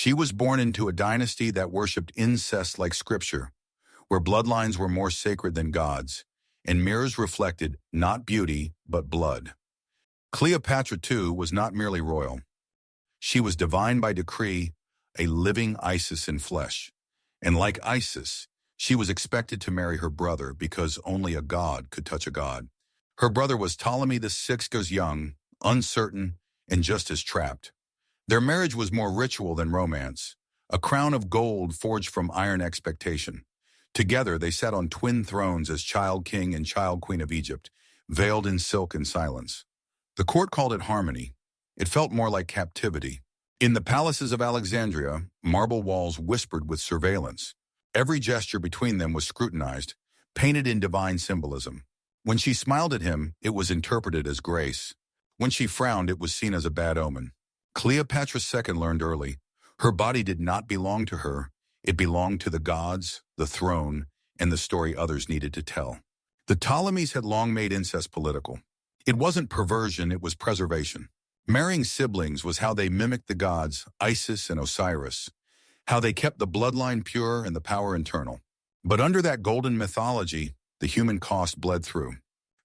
She was born into a dynasty that worshipped incest like scripture, where bloodlines were more sacred than gods, and mirrors reflected not beauty, but blood. Cleopatra II was not merely royal. She was divine by decree, a living Isis in flesh. And like Isis, she was expected to marry her brother because only a god could touch a god. Her brother was Ptolemy VI, young, uncertain, and just as trapped. Their marriage was more ritual than romance, a crown of gold forged from iron expectation. Together they sat on twin thrones as child king and child queen of Egypt, veiled in silk and silence. The court called it harmony. It felt more like captivity. In the palaces of Alexandria, marble walls whispered with surveillance. Every gesture between them was scrutinized, painted in divine symbolism. When she smiled at him, it was interpreted as grace. When she frowned, it was seen as a bad omen. Cleopatra II learned early. Her body did not belong to her. It belonged to the gods, the throne, and the story others needed to tell. The Ptolemies had long made incest political. It wasn't perversion, it was preservation. Marrying siblings was how they mimicked the gods, Isis and Osiris, how they kept the bloodline pure and the power internal. But under that golden mythology, the human cost bled through.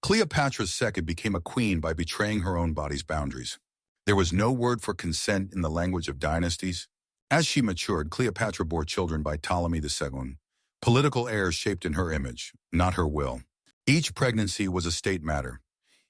Cleopatra II became a queen by betraying her own body's boundaries. There was no word for consent in the language of dynasties. As she matured, Cleopatra bore children by Ptolemy VII, political heirs shaped in her image, not her will. Each pregnancy was a state matter.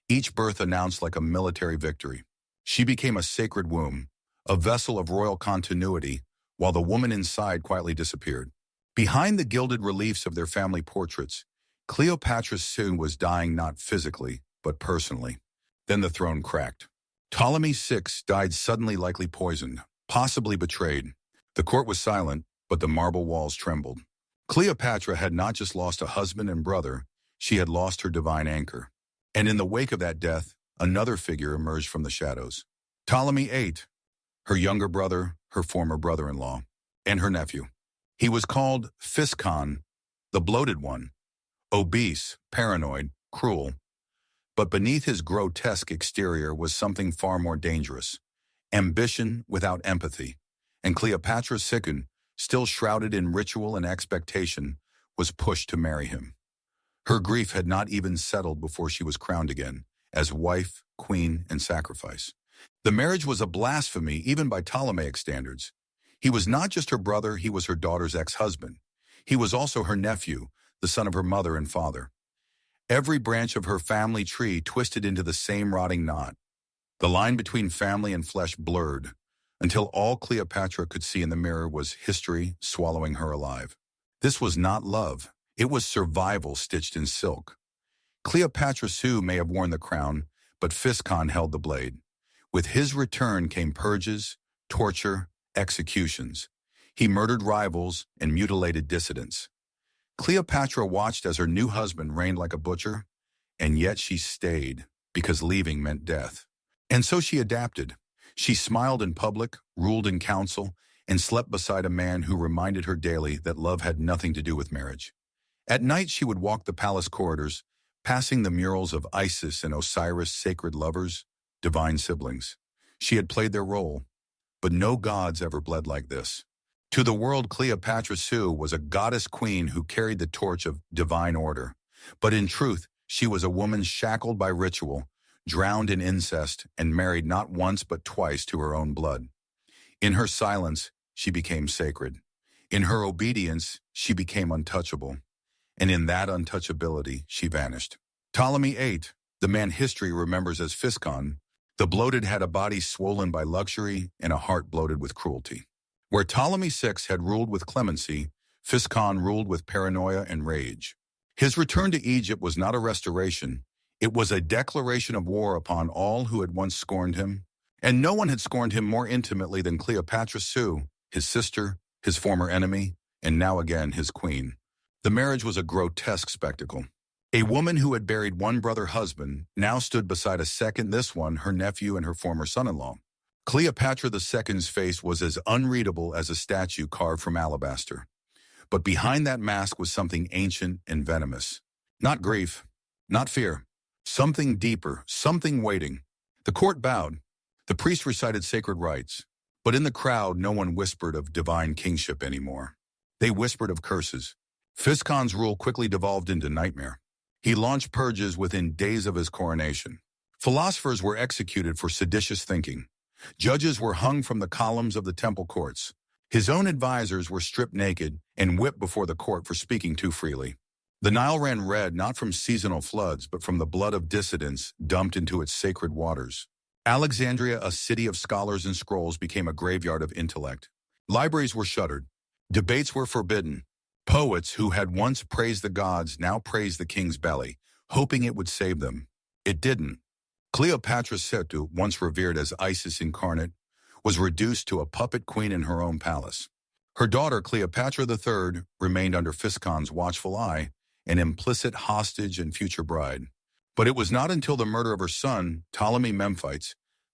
Each birth announced like a military victory. She became a sacred womb, a vessel of royal continuity, while the woman inside quietly disappeared. Behind the gilded reliefs of their family portraits, Cleopatra soon was dying not physically, but personally. Then the throne cracked. Ptolemy VI died suddenly, likely poisoned, possibly betrayed. The court was silent, but the marble walls trembled. Cleopatra had not just lost a husband and brother, she had lost her divine anchor. And in the wake of that death, another figure emerged from the shadows. Ptolemy VIII, her younger brother, her former brother-in-law, and her nephew. He was called Physcon, the bloated one, obese, paranoid, cruel. But beneath his grotesque exterior was something far more dangerous, ambition without empathy. And Cleopatra II, still shrouded in ritual and expectation, was pushed to marry him. Her grief had not even settled before she was crowned again, as wife, queen, and sacrifice. The marriage was a blasphemy even by Ptolemaic standards. He was not just her brother, he was her daughter's ex-husband. He was also her nephew, the son of her mother and father. Every branch of her family tree twisted into the same rotting knot. The line between family and flesh blurred, until all Cleopatra could see in the mirror was history swallowing her alive. This was not love. It was survival stitched in silk. Cleopatra II may have worn the crown, but Physcon held the blade. With his return came purges, torture, executions. He murdered rivals and mutilated dissidents. Cleopatra watched as her new husband reigned like a butcher, and yet she stayed, because leaving meant death. And so she adapted. She smiled in public, ruled in council, and slept beside a man who reminded her daily that love had nothing to do with marriage. At night she would walk the palace corridors, passing the murals of Isis and Osiris, sacred lovers, divine siblings. She had played their role, but no gods ever bled like this. To the world, Cleopatra II was a goddess queen who carried the torch of divine order. But in truth, she was a woman shackled by ritual, drowned in incest, and married not once but twice to her own blood. In her silence, she became sacred. In her obedience, she became untouchable. And in that untouchability, she vanished. Ptolemy VIII, the man history remembers as Physcon, the bloated, had a body swollen by luxury and a heart bloated with cruelty. Where Ptolemy VI had ruled with clemency, Physcon ruled with paranoia and rage. His return to Egypt was not a restoration. It was a declaration of war upon all who had once scorned him. And no one had scorned him more intimately than Cleopatra II, his sister, his former enemy, and now again his queen. The marriage was a grotesque spectacle. A woman who had buried one brother husband now stood beside a second, this one her nephew and her former son-in-law. Cleopatra II's face was as unreadable as a statue carved from alabaster. But behind that mask was something ancient and venomous. Not grief, not fear. Something deeper, something waiting. The court bowed. The priest recited sacred rites. But in the crowd, no one whispered of divine kingship anymore. They whispered of curses. Physcon's rule quickly devolved into nightmare. He launched purges within days of his coronation. Philosophers were executed for seditious thinking. Judges were hung from the columns of the temple courts. His own advisors were stripped naked and whipped before the court for speaking too freely. The Nile ran red not from seasonal floods, but from the blood of dissidents dumped into its sacred waters. Alexandria, a city of scholars and scrolls, became a graveyard of intellect. Libraries were shuttered. Debates were forbidden. Poets who had once praised the gods now praised the king's belly, hoping it would save them. It didn't. Cleopatra VII, once revered as Isis incarnate, was reduced to a puppet queen in her own palace. Her daughter, Cleopatra III, remained under Physcon's watchful eye, an implicit hostage and future bride. But it was not until the murder of her son, Ptolemy VIII,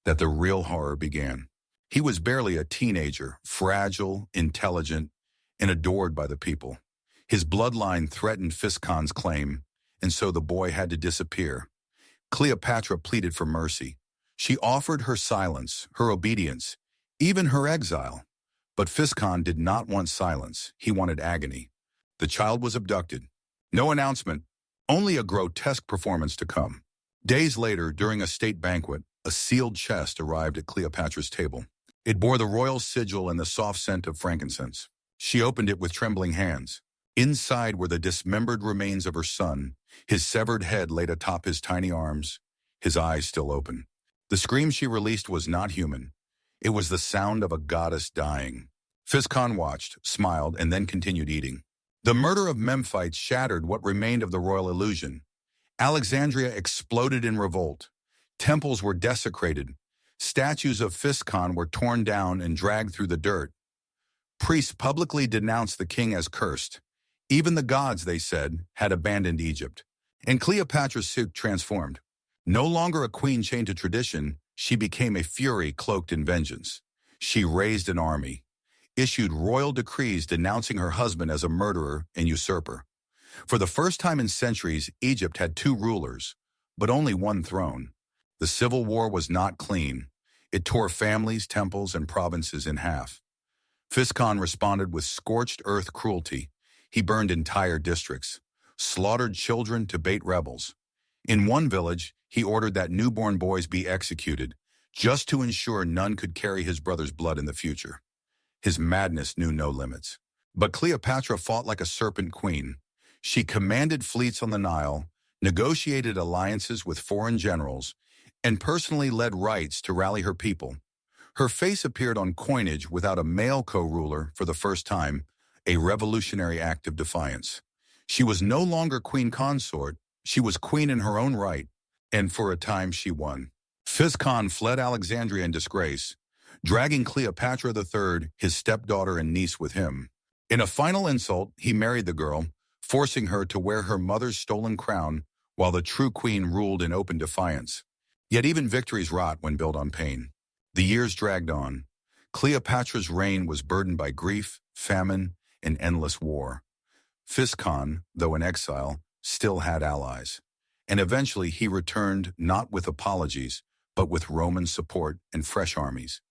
that the real horror began. He was barely a teenager, fragile, intelligent, and adored by the people. His bloodline threatened Physcon's claim, and so the boy had to disappear. Cleopatra pleaded for mercy. She offered her silence, her obedience, even her exile. But Physcon did not want silence. He wanted agony. The child was abducted. No announcement, only a grotesque performance to come. Days later, during a state banquet, a sealed chest arrived at Cleopatra's table. It bore the royal sigil and the soft scent of frankincense. She opened it with trembling hands. Inside were the dismembered remains of her son, his severed head laid atop his tiny arms, his eyes still open. The scream she released was not human. It was the sound of a goddess dying. Physcon watched, smiled, and then continued eating. The murder of Memphite shattered what remained of the royal illusion. Alexandria exploded in revolt. Temples were desecrated. Statues of Physcon were torn down and dragged through the dirt. Priests publicly denounced the king as cursed. Even the gods, they said, had abandoned Egypt. And Cleopatra VII transformed. No longer a queen chained to tradition, she became a fury cloaked in vengeance. She raised an army, issued royal decrees denouncing her husband as a murderer and usurper. For the first time in centuries, Egypt had two rulers, but only one throne. The civil war was not clean. It tore families, temples, and provinces in half. Physcon responded with scorched earth cruelty. He burned entire districts, slaughtered children to bait rebels. In one village, he ordered that newborn boys be executed, just to ensure none could carry his brother's blood in the future. His madness knew no limits. But Cleopatra fought like a serpent queen. She commanded fleets on the Nile, negotiated alliances with foreign generals, and personally led rites to rally her people. Her face appeared on coinage without a male co-ruler for the first time, a revolutionary act of defiance. She was no longer queen consort, she was queen in her own right, and for a time she won. Physcon fled Alexandria in disgrace, dragging Cleopatra III, his stepdaughter and niece, with him. In a final insult, he married the girl, forcing her to wear her mother's stolen crown while the true queen ruled in open defiance. Yet even victories rot when built on pain. The years dragged on. Cleopatra's reign was burdened by grief, famine, and endless war. Physcon, though in exile, still had allies. And eventually he returned not with apologies, but with Roman support and fresh armies.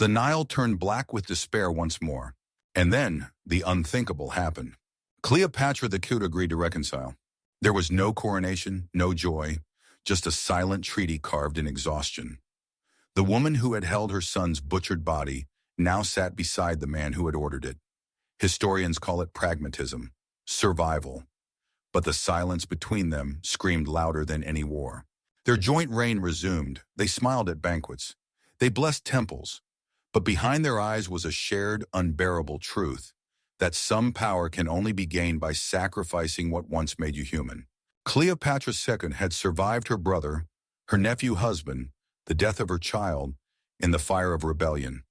The Nile turned black with despair once more. And then the unthinkable happened. Cleopatra the II agreed to reconcile. There was no coronation, no joy, just a silent treaty carved in exhaustion. The woman who had held her son's butchered body now sat beside the man who had ordered it. Historians call it pragmatism, survival. But the silence between them screamed louder than any war. Their joint reign resumed. They smiled at banquets. They blessed temples. But behind their eyes was a shared, unbearable truth, that some power can only be gained by sacrificing what once made you human. Cleopatra II had survived her brother, her nephew husband, the death of her child, in the fire of rebellion.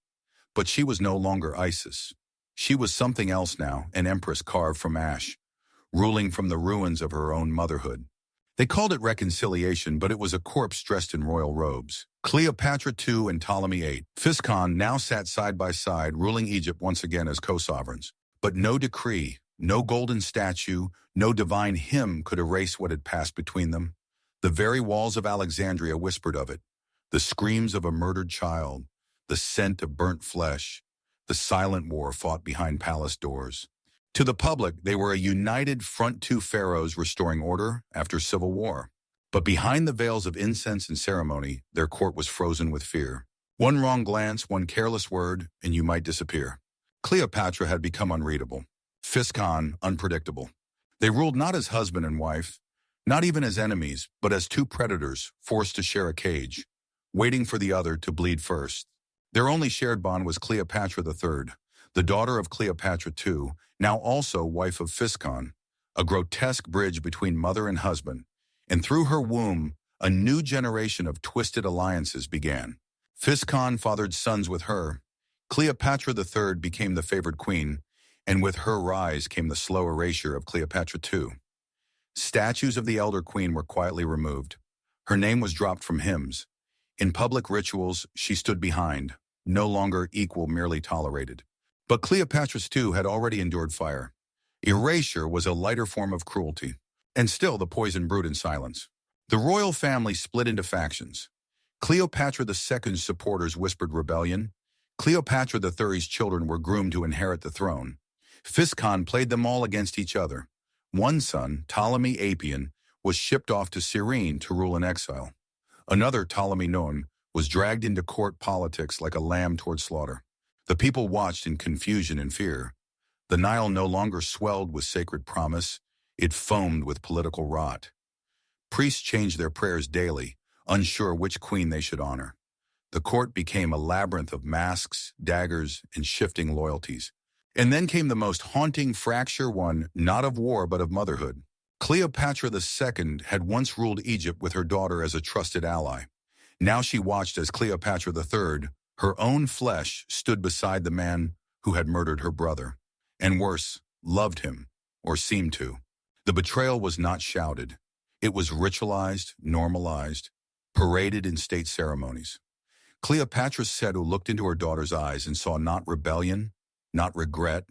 But she was no longer Isis. She was something else now, an empress carved from ash, ruling from the ruins of her own motherhood. They called it reconciliation, but it was a corpse dressed in royal robes. Cleopatra II and Ptolemy VIII. Physcon now sat side by side, ruling Egypt once again as co-sovereigns. But no decree, no golden statue, no divine hymn could erase what had passed between them. The very walls of Alexandria whispered of it. The screams of a murdered child, the scent of burnt flesh, the silent war fought behind palace doors. To the public, they were a united front two pharaohs restoring order after civil war. But behind the veils of incense and ceremony, their court was frozen with fear. One wrong glance, one careless word, and you might disappear. Cleopatra had become unreadable. Physcon, unpredictable. They ruled not as husband and wife, not even as enemies, but as two predators forced to share a cage, waiting for the other to bleed first. Their only shared bond was Cleopatra III, the daughter of Cleopatra II, now also wife of Physcon, a grotesque bridge between mother and husband, and through her womb, a new generation of twisted alliances began. Physcon fathered sons with her. Cleopatra III became the favored queen, and with her rise came the slow erasure of Cleopatra II. Statues of the elder queen were quietly removed. Her name was dropped from hymns. In public rituals, she stood behind, no longer equal, merely tolerated. But Cleopatra II had already endured fire. Erasure was a lighter form of cruelty, and still the poison brewed in silence. The royal family split into factions. Cleopatra II's supporters whispered rebellion. Cleopatra III's children were groomed to inherit the throne. Physcon played them all against each other. One son, Ptolemy VIII, was shipped off to Cyrene to rule in exile. Another, Ptolemy IX, was dragged into court politics like a lamb toward slaughter. The people watched in confusion and fear. The Nile no longer swelled with sacred promise, it foamed with political rot. Priests changed their prayers daily, unsure which queen they should honor. The court became a labyrinth of masks, daggers, and shifting loyalties. And then came the most haunting fracture, one not of war but of motherhood. Cleopatra II had once ruled Egypt with her daughter as a trusted ally. Now she watched as Cleopatra III, her own flesh, stood beside the man who had murdered her brother. And worse, loved him, or seemed to. The betrayal was not shouted. It was ritualized, normalized, paraded in state ceremonies. Cleopatra VII looked into her daughter's eyes and saw not rebellion, not regret,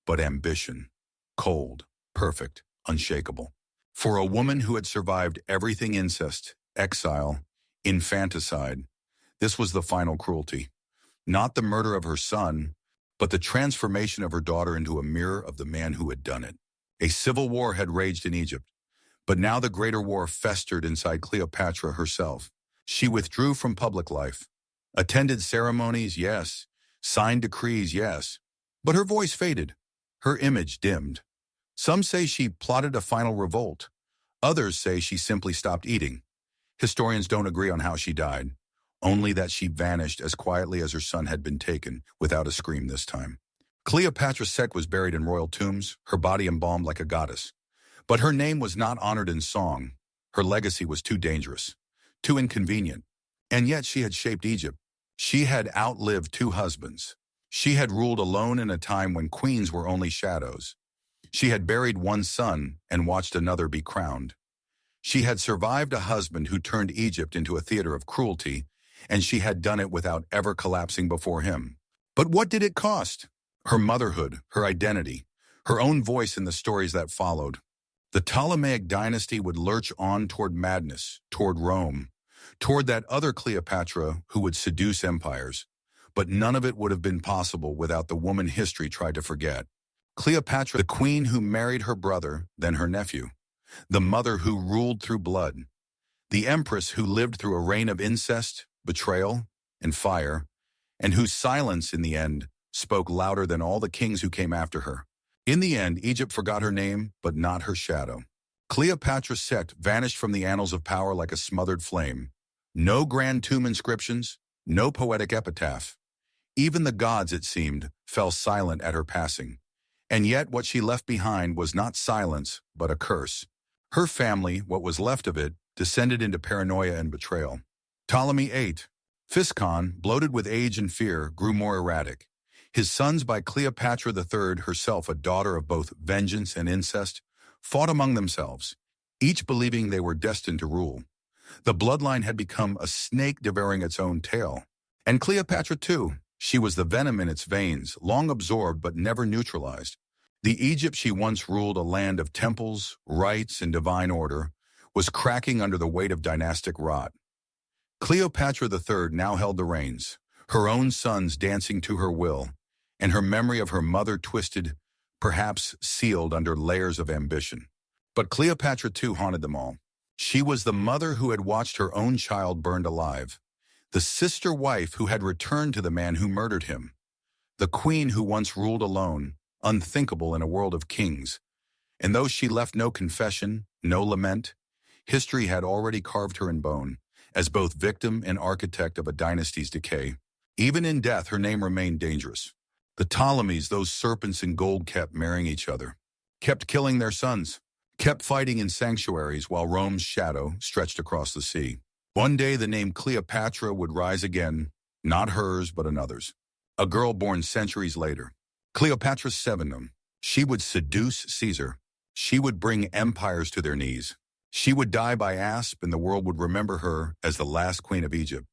but ambition. Cold, perfect, unshakable. For a woman who had survived everything: incest, exile, infanticide, this was the final cruelty. Not the murder of her son, but the transformation of her daughter into a mirror of the man who had done it. A civil war had raged in Egypt, but now the greater war festered inside Cleopatra herself. She withdrew from public life, attended ceremonies, yes, signed decrees, yes, but her voice faded, her image dimmed. Some say she plotted a final revolt. Others say she simply stopped eating. Historians don't agree on how she died, only that she vanished as quietly as her son had been taken, without a scream this time. Cleopatra VII was buried in royal tombs, her body embalmed like a goddess. But her name was not honored in song. Her legacy was too dangerous, too inconvenient. And yet she had shaped Egypt. She had outlived two husbands. She had ruled alone in a time when queens were only shadows. She had buried one son and watched another be crowned. She had survived a husband who turned Egypt into a theater of cruelty, and she had done it without ever collapsing before him. But what did it cost? Her motherhood, her identity, her own voice in the stories that followed. The Ptolemaic dynasty would lurch on toward madness, toward Rome, toward that other Cleopatra who would seduce empires. But none of it would have been possible without the woman history tried to forget. Cleopatra, the queen who married her brother, then her nephew. The mother who ruled through blood. The empress who lived through a reign of incest, betrayal, and fire, and whose silence, in the end, spoke louder than all the kings who came after her. In the end, Egypt forgot her name, but not her shadow. Cleopatra VII vanished from the annals of power like a smothered flame. No grand tomb inscriptions, no poetic epitaph. Even the gods, it seemed, fell silent at her passing. And yet what she left behind was not silence, but a curse. Her family, what was left of it, descended into paranoia and betrayal. Ptolemy VIII, Physcon, bloated with age and fear, grew more erratic. His sons by Cleopatra III, herself a daughter of both vengeance and incest, fought among themselves, each believing they were destined to rule. The bloodline had become a snake devouring its own tail. And Cleopatra too, she was the venom in its veins, long absorbed but never neutralized. The Egypt she once ruled, a land of temples, rites, and divine order, was cracking under the weight of dynastic rot. Cleopatra III now held the reins, her own sons dancing to her will, and her memory of her mother twisted, perhaps sealed under layers of ambition. But Cleopatra II haunted them all. She was the mother who had watched her own child burned alive, the sister wife who had returned to the man who murdered him, the queen who once ruled alone, unthinkable in a world of kings. And though she left no confession, no lament, history had already carved her in bone, as both victim and architect of a dynasty's decay. Even in death, her name remained dangerous. The Ptolemies, those serpents in gold, kept marrying each other, kept killing their sons, kept fighting in sanctuaries while Rome's shadow stretched across the sea. One day the name Cleopatra would rise again, not hers but another's. A girl born centuries later. Cleopatra VII. She would seduce Caesar. She would bring empires to their knees. She would die by asp, and the world would remember her as the last queen of Egypt.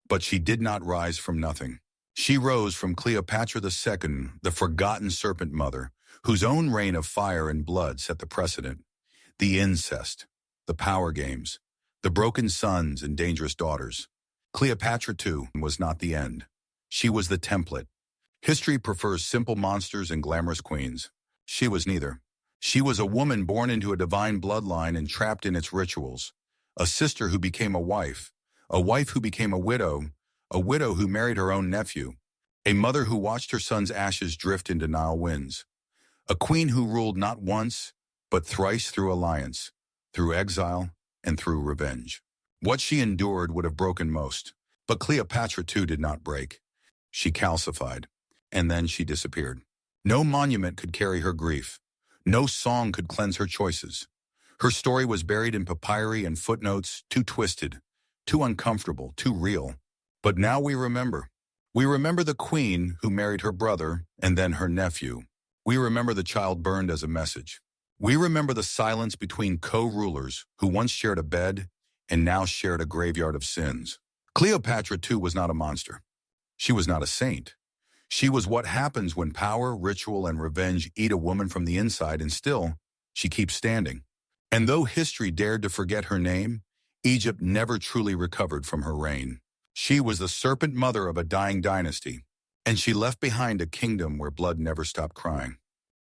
But she did not rise from nothing. She rose from Cleopatra II, the forgotten serpent mother, whose own reign of fire and blood set the precedent. The incest, the power games, the broken sons and dangerous daughters. Cleopatra II was not the end. She was the template. History prefers simple monsters and glamorous queens. She was neither. She was a woman born into a divine bloodline and trapped in its rituals, a sister who became a wife who became a widow who married her own nephew, a mother who watched her son's ashes drift into Nile winds, a queen who ruled not once, but thrice through alliance, through exile, and through revenge. What she endured would have broken most, but Cleopatra II did not break. She calcified, and then she disappeared. No monument could carry her grief. No song could cleanse her choices. Her story was buried in papyri and footnotes, too twisted, too uncomfortable, too real. But now we remember. We remember the queen who married her brother and then her nephew. We remember the child burned as a message. We remember the silence between co-rulers who once shared a bed and now shared a graveyard of sins. Cleopatra II was not a monster. She was not a saint. She was what happens when power, ritual, and revenge eat a woman from the inside, and still, she keeps standing. And though history dared to forget her name, Egypt never truly recovered from her reign. She was the serpent mother of a dying dynasty, and she left behind a kingdom where blood never stopped crying.